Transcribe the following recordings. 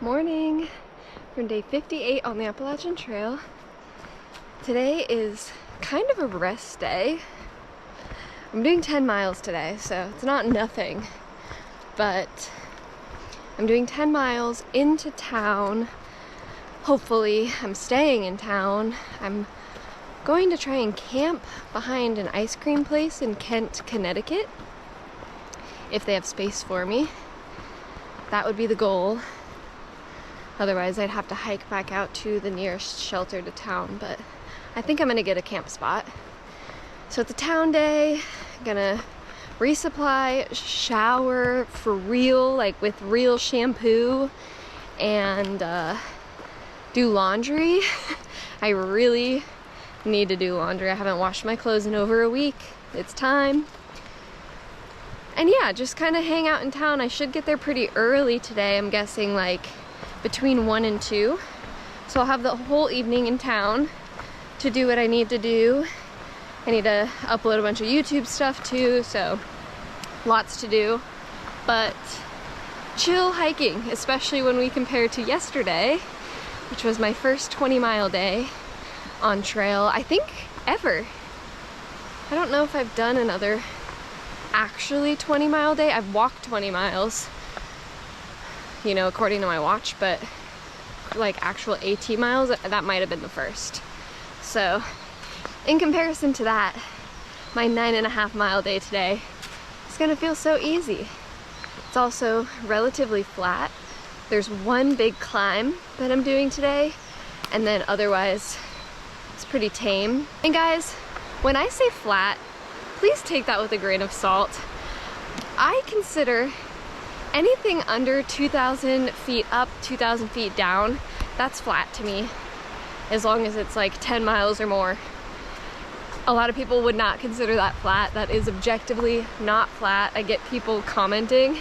Morning from day 58 on the Appalachian Trail. Today is kind of a rest day. I'm doing 10 miles today, so it's not nothing, but I'm doing 10 miles into town. Hopefully, I'm staying in town. I'm going to try and camp behind an ice cream place in Kent, Connecticut, if they have space for me. That would be the goal. Otherwise, I'd have to hike back out to the nearest shelter to town, but I think I'm gonna get a camp spot. So it's a town day. I'm gonna resupply, shower for real, like with real shampoo, and do laundry. I really need to do laundry. I haven't washed my clothes in over a week. It's time. And yeah, just kind of hang out in town. I should get there pretty early today. I'm guessing like between 1 and 2. So I'll have the whole evening in town to do what I need to do. I need to upload a bunch of YouTube stuff too, so lots to do. But chill hiking, especially when we compare to yesterday, which was my first 20-mile day on trail, I think ever. I don't know if I've done another actually 20-mile day. I've walked 20 miles, you know, according to my watch, but like actual AT miles, that might have been the first. So in comparison to that, my 9.5 mile day today is gonna feel so easy. It's also relatively flat. There's one big climb that I'm doing today, and then otherwise it's pretty tame. And guys, when I say flat, please take that with a grain of salt. I consider anything under 2,000 feet up, 2,000 feet down, that's flat to me, as long as it's like 10 miles or more. A lot of people would not consider that flat. That is objectively not flat. I get people commenting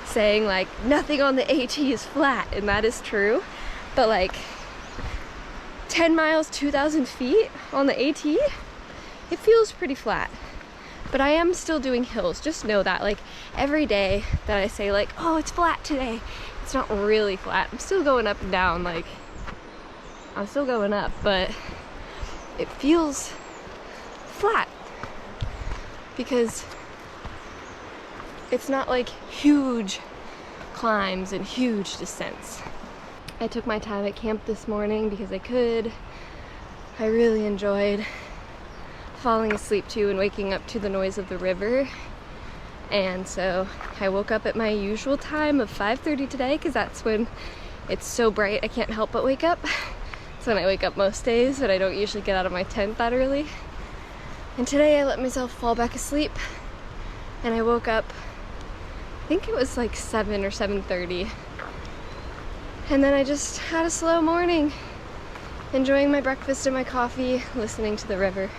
saying like, nothing on the AT is flat, and that is true. But like 10 miles, 2,000 feet on the AT, it feels pretty flat. But I am still doing hills, just know that. Like every day that I say like, oh, it's flat today, it's not really flat. I'm still going up and down, like I'm still going up, but it feels flat because it's not like huge climbs and huge descents. I took my time at camp this morning because I could. I really enjoyed falling asleep to and waking up to the noise of the river, and so I woke up at my usual time of 5:30 today because that's when it's so bright I can't help but wake up. It's when I wake up most days, but I don't usually get out of my tent that early. And today I let myself fall back asleep, and I woke up, I think it was like 7 or 7:30, and then I just had a slow morning, enjoying my breakfast and my coffee, listening to the river.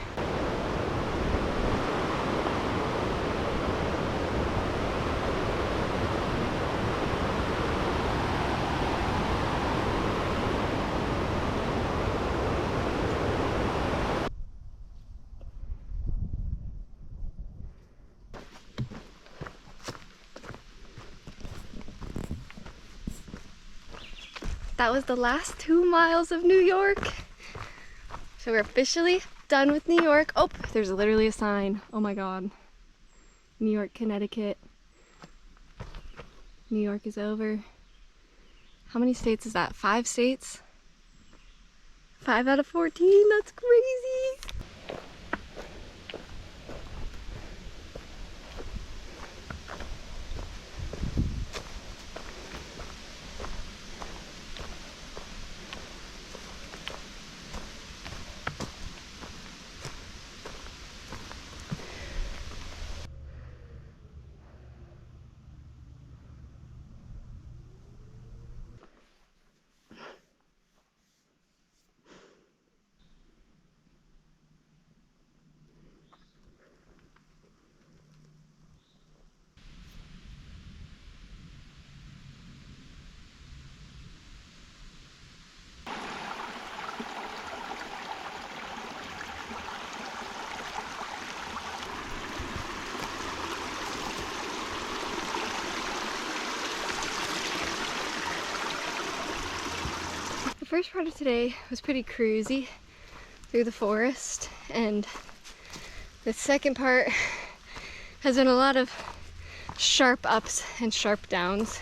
That was the last 2 miles of New York. So we're officially done with New York. Oh, there's literally a sign. Oh my God. New York, Connecticut. New York is over. How many states is that? 5 states? 5 out of 14, that's crazy. first part of today was pretty cruisy through the forest, and the second part has been a lot of sharp ups and sharp downs.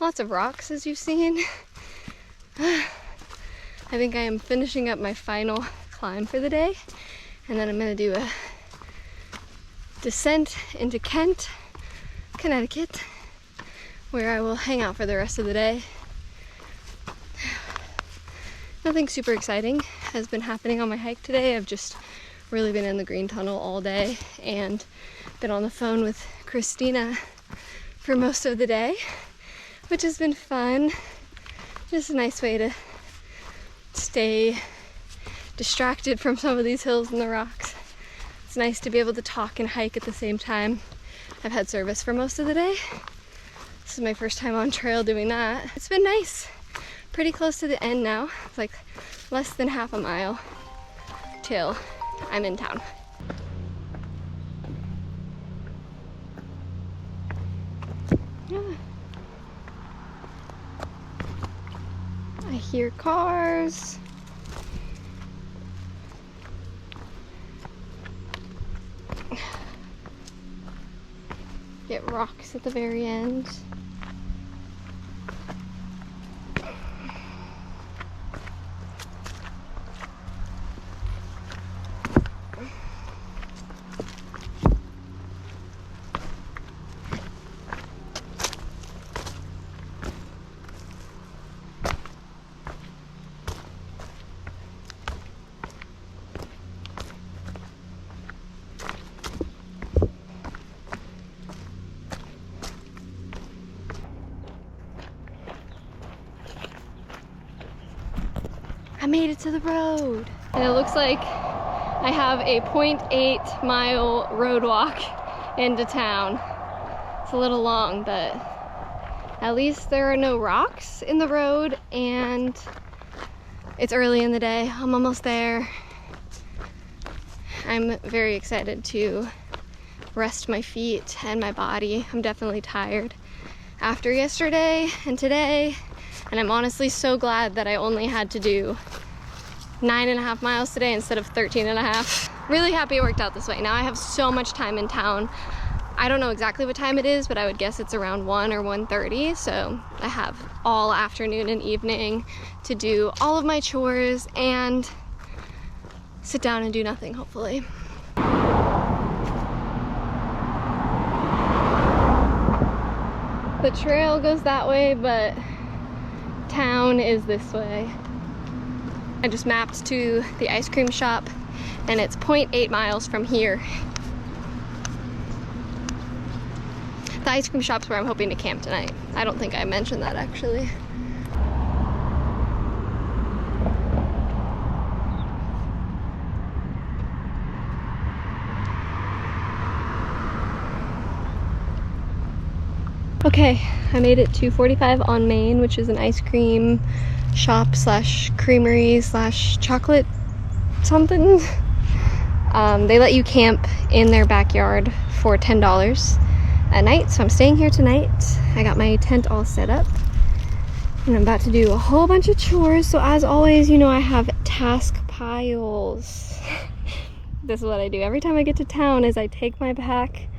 Lots of rocks, as you've seen. I think I am finishing up my final climb for the day, and then I'm gonna do a descent into Kent, Connecticut, where I will hang out for the rest of the day. Nothing super exciting has been happening on my hike today. I've just really been in the green tunnel all day and been on the phone with Christina for most of the day, which has been fun. Just a nice way to stay distracted from some of these hills and the rocks. It's nice to be able to talk and hike at the same time. I've had service for most of the day. This is my first time on trail doing that. It's been nice. Pretty close to the end now. It's like less than half a mile till I'm in town. Yeah. I hear cars. Get rocks at the very end. I made it to the road. And it looks like I have a 0.8 mile road walk into town. It's a little long, but at least there are no rocks in the road, and it's early in the day. I'm almost there. I'm very excited to rest my feet and my body. I'm definitely tired after yesterday and today. And I'm honestly so glad that I only had to do 9.5 miles today instead of 13.5. Really happy it worked out this way. Now I have so much time in town. I don't know exactly what time it is, but I would guess it's around 1 or 1:30. So I have all afternoon and evening to do all of my chores and sit down and do nothing, hopefully. The trail goes that way, but town is this way. I just mapped to the ice cream shop, and it's 0.8 miles from here. The ice cream shop's where I'm hoping to camp tonight. I don't think I mentioned that actually. Okay, I made it to 45 on Main, which is an ice cream shop slash creamery slash chocolate something. They let you camp in their backyard for $10 at night, so I'm staying here tonight. I got my tent all set up, and I'm about to do a whole bunch of chores. So as always, you know, I have task piles. This is what I do every time I get to town, is I take my pack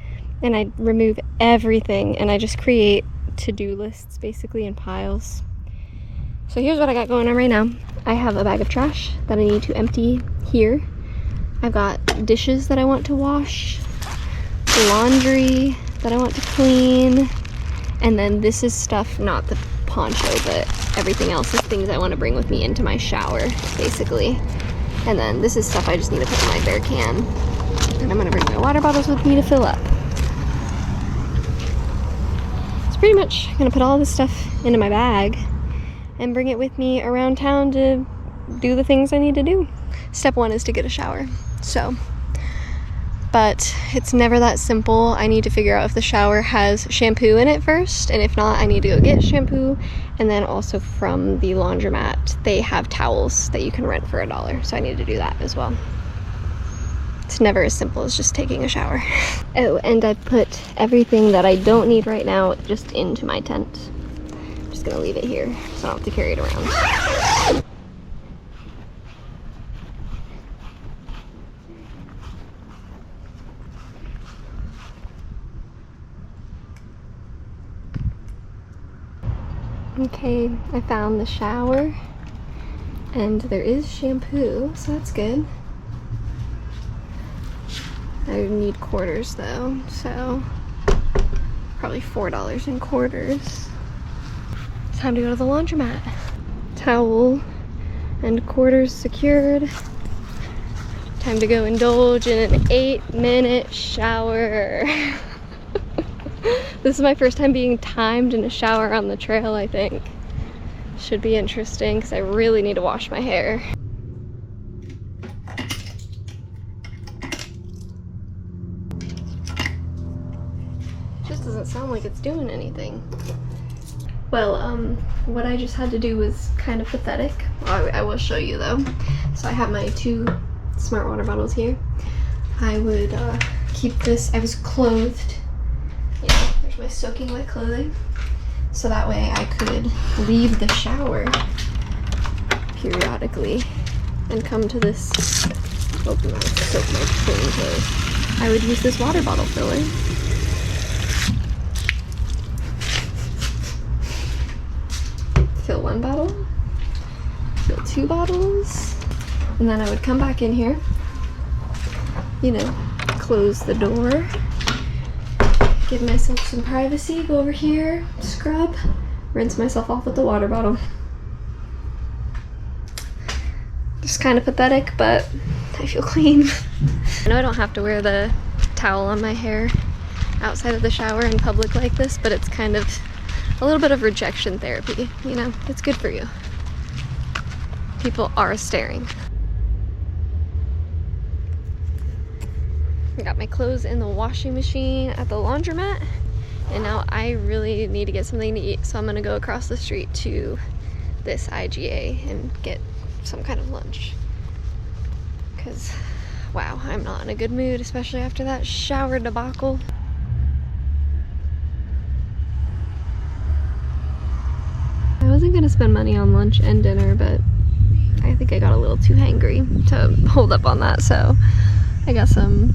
and I remove everything, and I just create to-do lists basically in piles. So here's what I got going on right now. I have a bag of trash that I need to empty here. I've got dishes that I want to wash, laundry that I want to clean, and then this is stuff, not the poncho, but everything else is things I want to bring with me into my shower, basically. And then this is stuff I just need to put in my bear can. And I'm gonna bring my water bottles with me to fill up. Pretty much gonna put all this stuff into my bag and bring it with me around town to do the things I need to do. Step one is to get a shower. But it's never that simple. I need to figure out if the shower has shampoo in it first, and if not, I need to go get shampoo. And then also from the laundromat, they have towels that you can rent for $1, so I need to do that as well. It's never as simple as just taking a shower. Oh, and I put everything that I don't need right now just into my tent. I'm just gonna leave it here so I don't have to carry it around. Okay, I found the shower, and there is shampoo, so that's good. I need quarters though, so probably $4 in quarters. Time to go to the laundromat. Towel and quarters secured. Time to go indulge in an 8-minute shower. This is my first time being timed in a shower on the trail, I think. Should be interesting because I really need to wash my hair. Just doesn't sound like it's doing anything. Well, what I just had to do was kind of pathetic. I will show you though. So I have my 2 smart water bottles here. I would keep this, I was clothed. Yeah, there's my soaking wet clothing. So that way I could leave the shower periodically and come to this, oh, no, soak my clean clothes. I would use this water bottle filler. Fill 1 bottle, fill 2 bottles, and then I would come back in here, you know, close the door, give myself some privacy, go over here, scrub, rinse myself off with the water bottle. Just kind of pathetic, but I feel clean. I know I don't have to wear the towel on my hair outside of the shower in public like this, but it's kind of a little bit of rejection therapy, you know? It's good for you. People are staring. I got my clothes in the washing machine at the laundromat, and now I really need to get something to eat, so I'm gonna go across the street to this IGA and get some kind of lunch. Because, wow, I'm not in a good mood, especially after that shower debacle. I wasn't gonna spend money on lunch and dinner, but I think I got a little too hangry to hold up on that, so I got some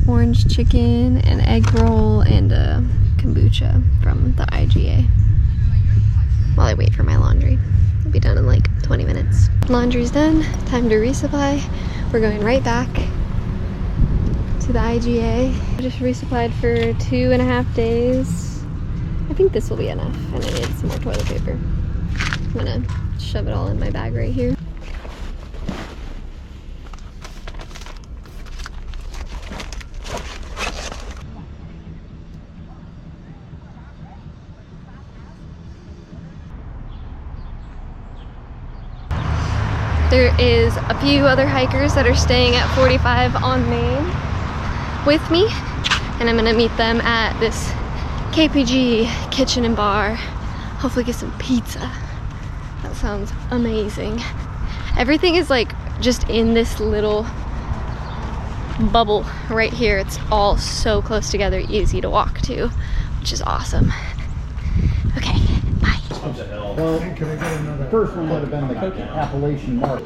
orange chicken, an egg roll, and a kombucha from the IGA while I wait for my laundry. It'll be done in like 20 minutes. Laundry's done, time to resupply. We're going right back to the IGA. I just resupplied for 2.5 days. I think this will be enough, and I need some more toilet paper. I'm gonna shove it all in my bag right here. There is a few other hikers that are staying at 45 on Maine with me, and I'm gonna meet them at this KPG kitchen and bar. Hopefully get some pizza. That sounds amazing. Everything is like just in this little bubble right here. It's all so close together, easy to walk to, which is awesome. Okay, bye. Well, the first one would have been the Appalachian Mark.